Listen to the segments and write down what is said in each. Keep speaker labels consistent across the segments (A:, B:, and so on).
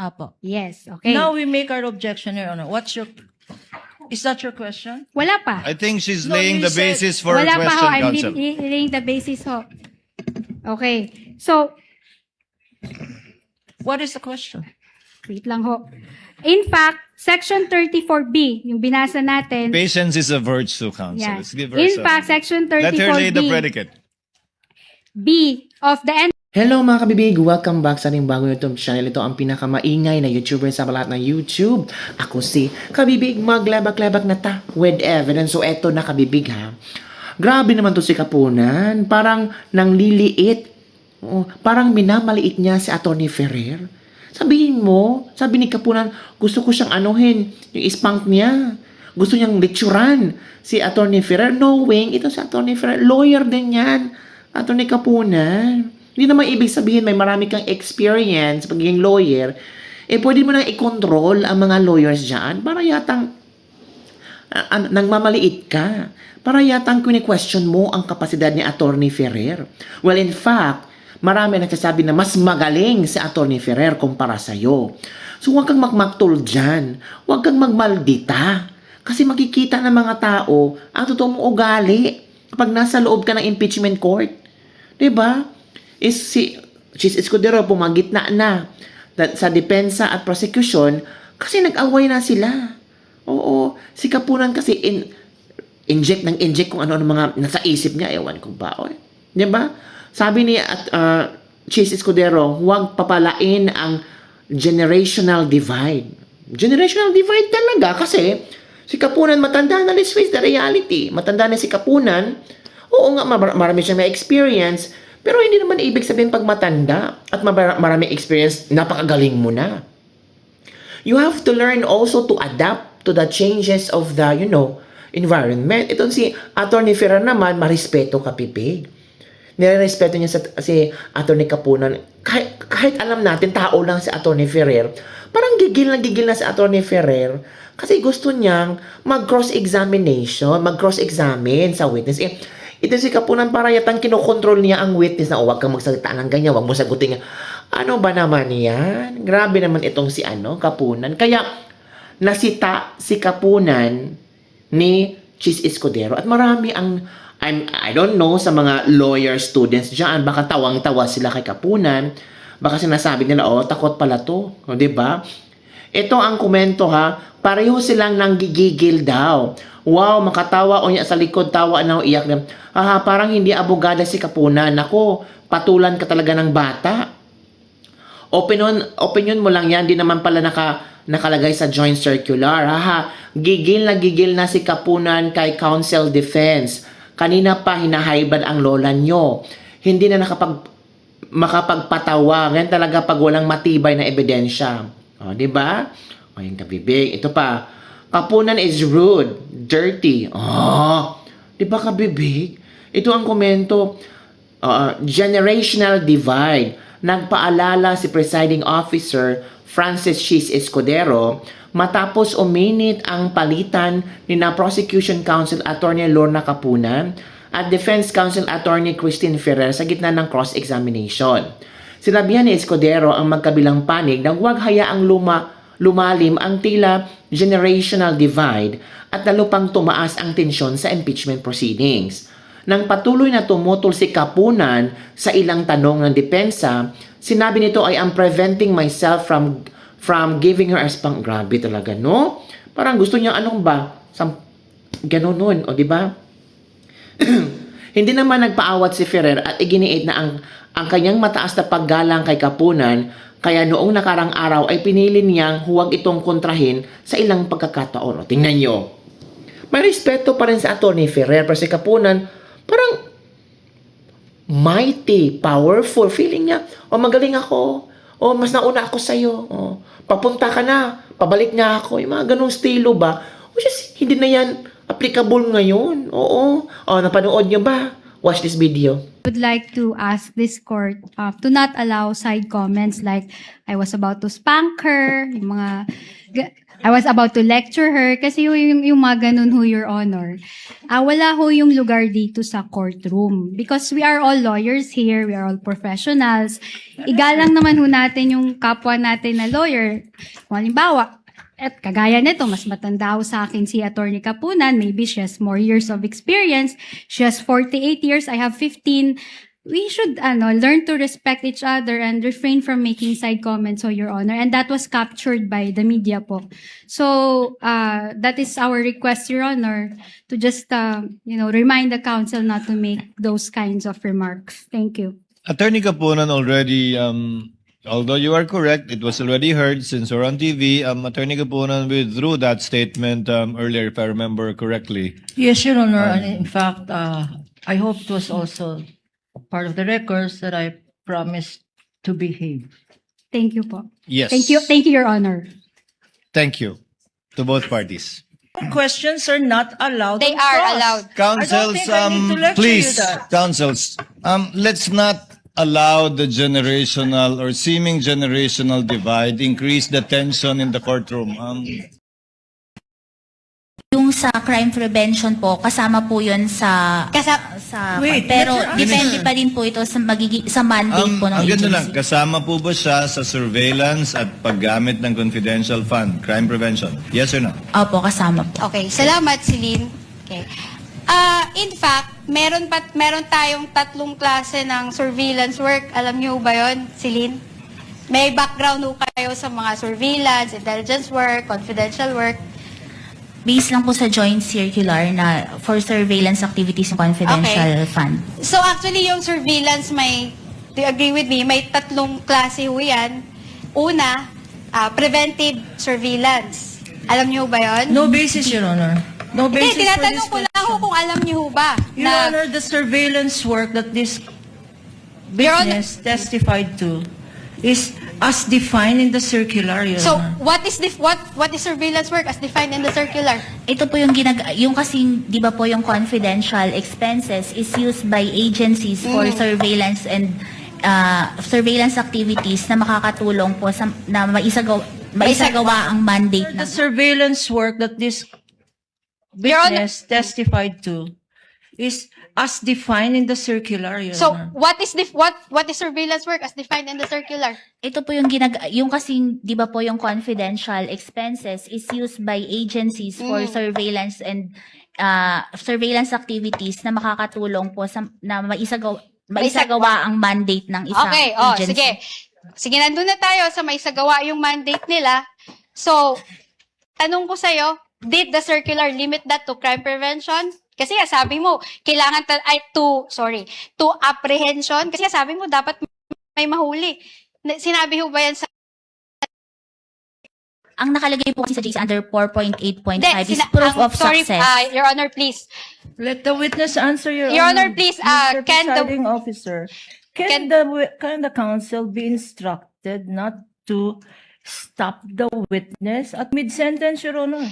A: Apo.
B: Yes, okay.
A: Now we make our objection, Your Honor. Is that your question?
B: Wala pa.
C: I think she's
A: No,
C: laying
A: you
C: the
A: said-
C: basis for a
B: Wala pa ho.
C: question,
B: I'm
C: Counsel.
B: laying the basis ho. Okay. So,
A: What is the question?
B: wait lang ho. In fact, Section 34B, yung binasa natin.
C: Patience is a virtue, Counsel.
B: Yeah.
C: Let's give her
B: In
C: some.
B: fact, Section
C: Let her lay the
B: 34B,
C: predicate.
B: B of the
D: Hello mga kabibig! Welcome back sa ating bagong YouTube channel. Ito ang pinakamaingay na YouTuber sa lahat ng YouTube. Ako si Kabibig, maglabak-labak na ta with evidence. So eto na kabibig ha. Grabe naman to si Kapunan. Parang nangliliit. Oh, parang minamaliit niya si Atty. Ferrer. Sabihin mo, sabi ni Kapunan, gusto ko siyang anuhin. Yung ispank niya. Gusto niyang lecturan si Atty. Ferrer. Knowing, ito si Atty. Ferrer, lawyer din yan. Atty. Kapunan. Hindi naman ibig sabihin may marami kang experience pagiging lawyer, pwede mo nang i-control ang mga lawyers dyan para yatang nangmamaliit ka. Para yatang kini-question mo ang kapasidad ni Atty. Ferrer. Well, in fact, marami nagsasabi na mas magaling si Atty. Ferrer kumpara sa'yo. So, huwag kang magmaktol dyan. Huwag kang magmaldita. Kasi makikita ng mga tao ang totoong ugali kapag nasa loob ka ng impeachment court. Diba? Si Chis Escudero pumagitna na sa depensa at prosecution kasi nag-away na sila. Oo, si Kapunan kasi inject kung ano mga nasa isip niya, ewan ko ba. Di ba? Sabi ni Chis Escudero, huwag papalain ang generational divide. Generational divide talaga kasi si Kapunan matanda na, let's face the reality. Matanda na si Kapunan. Oo nga, marami siya may experience. Pero hindi naman ibig sabihin pag matanda at maraming experience, napakagaling mo na. You have to learn also to adapt to the changes of the, environment. Ito si Atty. Ferrer naman, marespeto ka, pipig. Nirerespeto niya si Atty. Kapunan. Kahit alam natin, tao lang si Atty. Ferrer, parang gigil na si Atty. Ferrer kasi gusto niyang mag-cross-examine sa witness. Ito si Kapunan para yatang kinokontrol niya ang witness na huwag kang magsalita ng ganyan, huwag mo sagutin niya. Ano ba naman yan? Grabe naman itong si Kapunan. Kaya nasita si Kapunan ni Chis Escudero at marami I don't know sa mga lawyer students dyan, baka tawang-tawa sila kay Kapunan. Baka sinasabi nila, takot pala to. O, diba? Ito ang komento ha, pareho silang nanggigigil daw. Wow, makatawa o niya sa likod, tawa na o iyak na. Parang hindi abogada si Kapunan. Nako, patulan ka talaga ng bata. Opinion mo lang yan, di naman pala nakalagay sa joint circular. Gigil na si Kapunan kay counsel defense. Kanina pa hinahaybad ang lola nyo. Hindi na makapagpatawa. Ngayon talaga pag walang matibay na ebidensya. O, di ba? Ngayon kabibig. Ito pa. Kapunan is rude, dirty. Di ba kabibig? Ito ang komento. Generational divide. Nagpaalala si presiding officer Francis Chis Escudero matapos uminit ang palitan ni na Prosecution Counsel Attorney Lorna Kapunan at Defense Counsel Attorney Christine Ferrer sa gitna ng cross-examination. Sinabihan ni Escudero ang magkabilang panig na huwag hayaang lumalim ang tila generational divide at lalo pang tumaas ang tensyon sa impeachment proceedings. Nang patuloy na tumutol si Kapunan sa ilang tanong ng depensa, sinabi nito ay I'm preventing myself from giving her a spank. Grabe talaga, no? Parang gusto niya ganun nun, o di ba? Hindi naman nagpaawat si Ferrer at iginiit na ang kanyang mataas na paggalang kay Kapunan, kaya noong nakarang araw ay pinili niyang huwag itong kontrahin sa ilang pagkakataon. O, tingnan nyo. May respeto pa rin sa Atty. Ferrer, pero si Kapunan, parang mighty, powerful. Feeling niya, magaling ako. Mas nauna ako sa'yo. Papunta ka na. Pabalik niya ako. Yung mga ganong estilo ba? Which is, hindi na yan applicable ngayon. Oo. Napanood niyo ba? watch this video.
B: Would like to ask this court to not allow side comments like I was about to spank her, yung mga I was about to lecture her kasi yung mga ganun ho, Your Honor. Wala ho yung lugar dito sa courtroom because we are all lawyers here, we are all professionals. Igalang naman ho natin yung kapwa natin na lawyer. Kung halimbawa, at kagaya nito, mas matanda ho sa akin si Attorney Kapunan. Maybe she has more years of experience. She has 48 years. I have 15. We should learn to respect each other and refrain from making side comments, Your Honor. And that was captured by the media po. So, that is our request, Your Honor, to just, remind the counsel not to make those kinds of remarks. Thank you.
C: Attorney Kapunan already, although you are correct, it was already heard since we're on TV. Attorney Kapunan withdrew that statement earlier, if I remember correctly.
A: Yes, Your Honor. And in fact, I hope it was also part of the records that I promised to behave.
B: Thank you po.
C: Yes.
B: Thank you, Your Honor.
C: Thank you to both parties.
E: Questions are not allowed.
F: They
E: on
F: are
E: cross.
F: allowed.
C: Councils,
E: think I need to lecture
C: please,
E: you that.
C: councils, let's not allow the generational or seeming generational divide increase the tension in the courtroom.
F: Yung sa crime prevention po, kasama po yun sa
E: Wait,
F: pero
E: let her
F: depende pa din po ito sa sa mandate po ng
C: Ang ganda
F: agency.
C: lang, kasama po ba siya sa surveillance at paggamit ng confidential fund, crime prevention? Yes or no?
F: Opo, kasama po.
G: Okay, salamat Celine. Okay. In fact, meron tayong 3 klase ng surveillance work. Alam niyo ba 'yon, Celine? May background ho kayo sa mga surveillance, intelligence work, confidential work.
F: Based lang po sa joint circular na for surveillance activities ng confidential fund.
G: So actually yung surveillance do you agree with me, may 3 klase ho yan. Una, preventive surveillance. Alam niyo ba 'yon?
E: No basis, Your Honor. No basis
G: Hindi, tinatanong ko
E: for this
G: lang ho kung alam niyo ho ba.
E: Your Honor, the surveillance work that this
G: Your Honor-
E: witness testified to is as defined in the circular, Your
G: So,
E: Honor.
G: what is surveillance work as defined in the circular?
F: Ito po yung yung kasing, di ba po yung confidential expenses is used by agencies for surveillance and surveillance activities na makakatulong po sa, na maisagawa ang mandate
E: The
F: ng
E: surveillance work that this
G: Your Honor-
E: witness testified to is as defined in the circular, Your
G: So,
E: Honor.
G: what is surveillance work as defined in the circular?
F: Ito po yung yung kasing, di ba po yung confidential expenses is used by agencies for surveillance and surveillance activities na makakatulong po sa, na maisagawa ang mandate ng isang
G: Okay,
F: agency.
G: sige. Sige, nandun na tayo sa may sagawa yung mandate nila. So, tanong ko sa'yo, did the circular limit that to crime prevention? Kasi sabi mo, kailangan to apprehension. Kasi sabi mo, dapat may mahuli. Sinabi ho ba yan sa...
F: Ang nakalagay po kasi sa JC under 4.8.5
G: Hindi,
F: is proof of
G: sorry,
F: success.
G: Your Honor, please.
E: Let the witness answer, Your
G: Your
E: Honor.
G: Honor, please,
E: Mr.
G: can the-
E: Presiding Officer,
G: can-
E: can the counsel be instructed not to stop the witness at mid-sentence, Your Honor?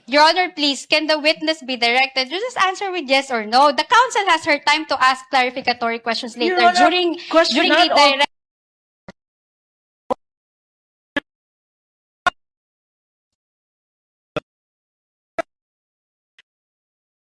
G: Your Honor, please, can the witness be directed? You just answer with yes or no. The counsel has her time to ask clarificatory questions later
E: Your Honor,
G: during
E: question
G: the
E: not all-
G: direct.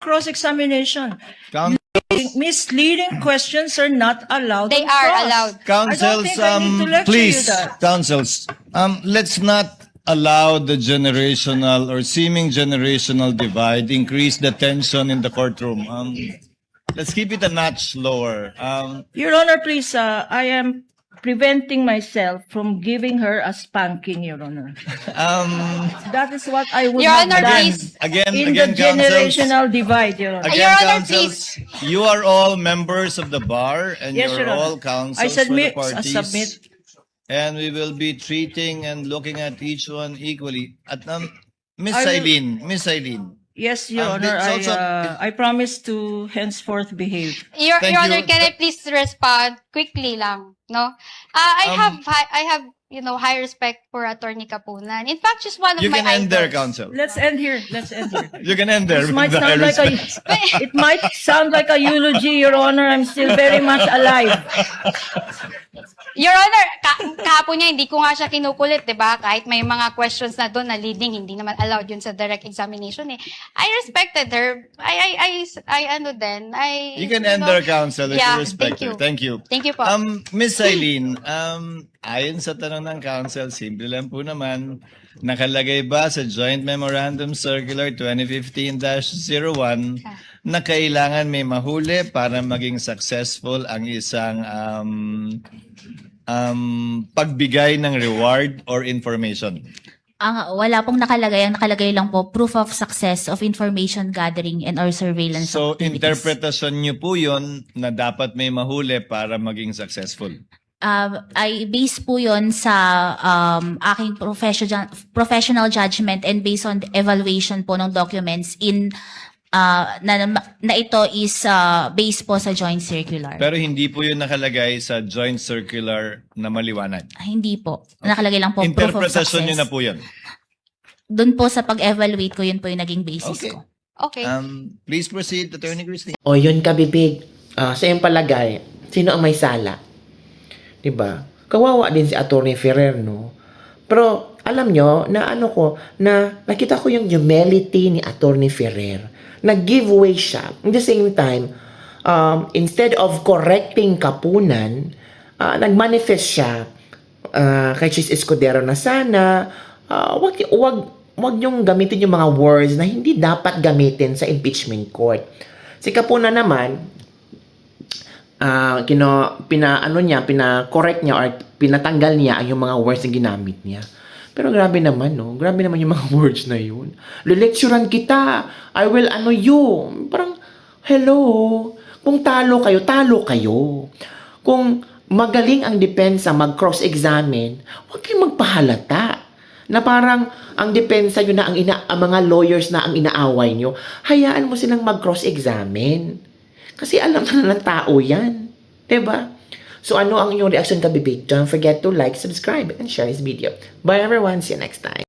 E: Cross-examination.
C: Council,
E: Misleading questions are not allowed.
G: They
E: on
G: are
E: cross.
G: allowed.
C: councils,
E: think I need to lecture
C: please,
E: you that.
C: councils, let's not allow the generational or seeming generational divide increase the tension in the courtroom. Let's keep it a notch lower.
E: Your Honor, please, I am preventing myself from giving her a spanking, Your Honor. That is what I would
G: Your
E: have
G: Honor,
E: done
G: please.
C: Again,
E: in the
C: councils.
E: generational divide, Your Honor.
G: Your Honor,
C: councils, you are all members of the bar and
E: Yes,
C: you're
E: Your Honor.
C: all councils
E: I submit,
C: for the
E: I
C: parties.
E: submit.
C: And we will be treating and looking at each one equally. At Miss
E: I will-
C: Eileen.
E: Yes, Your Honor,
C: it's also-
E: I promise to henceforth behave.
G: Your
C: Thank
G: Honor,
C: you.
G: can I please respond quickly lang, no? I have high respect for Attorney Kapunan. In fact, she's one of
C: You
G: my
C: can end there,
G: idols.
C: counsel.
E: Let's end here. Let's end here.
C: You can end there.
E: This
C: with
E: might
C: the
E: sound like a,
C: respect.
E: it might sound like a eulogy, Your Honor. I'm still very much alive.
G: Your Honor, kahapon niya, hindi ko nga siya kinukulit, di ba? Kahit may mga questions na doon na leading, hindi naman allowed yun sa direct examination eh. I respected her.
C: You can end there, counsel, if
G: Yeah,
C: you respect
G: thank you.
C: her. Thank you.
G: Thank you po.
C: Miss Eileen, ayon sa tanong ng counsel, simple lang po naman, nakalagay ba sa Joint Memorandum Circular 2015-01 na kailangan may mahuli para maging successful ang isang pagbigay ng reward or information?
F: Wala pong nakalagay. Ang nakalagay lang po, proof of success of information gathering and or surveillance
C: So,
F: activities.
C: interpretasyon niyo po yun na dapat may mahuli para maging successful.
F: I base po yon sa aking professional judgment and based on the evaluation po ng documents na ito is based po sa joint circular.
C: Pero hindi po yun nakalagay sa joint circular na maliwanag.
F: Hindi po. Nakalagay lang po proof of
C: Interpretasyon
F: success.
C: niyo na po yun.
F: Doon po sa pag-evaluate ko, yun po yung naging basis
C: Okay.
F: ko.
G: Okay.
C: Please proceed, Attorney Christine.
D: O yun ka, bibig. Sa iyong palagay, sino ang may sala? Diba? Kawawa din si Attorney Ferrer, no? Pero, alam nyo, na nakita ko yung humility ni Attorney Ferrer. Nag-giveaway siya. At the same time, instead of correcting Kapunan, nag-manifest siya kay Chis Escudero na sana, wag niyong gamitin yung mga words na hindi dapat gamitin sa impeachment court. Si Kapunan naman, pina-correct niya or pinatanggal niya ang yung mga words na ginamit niya. Pero grabe naman, no? Grabe naman yung mga words na yun. Lelekturan kita. I will you. Parang, hello. Kung talo kayo, talo kayo. Kung magaling ang depensa mag-cross-examine, huwag kayong magpahalata. Na parang ang depensa yun na ang mga lawyers na ang inaaway nyo, hayaan mo silang mag-cross-examine. Kasi alam na ng tao yan. Diba? So ano ang inyong reaction ka, bibig? Don't forget to like, subscribe, and share this video. Bye everyone. See you next time.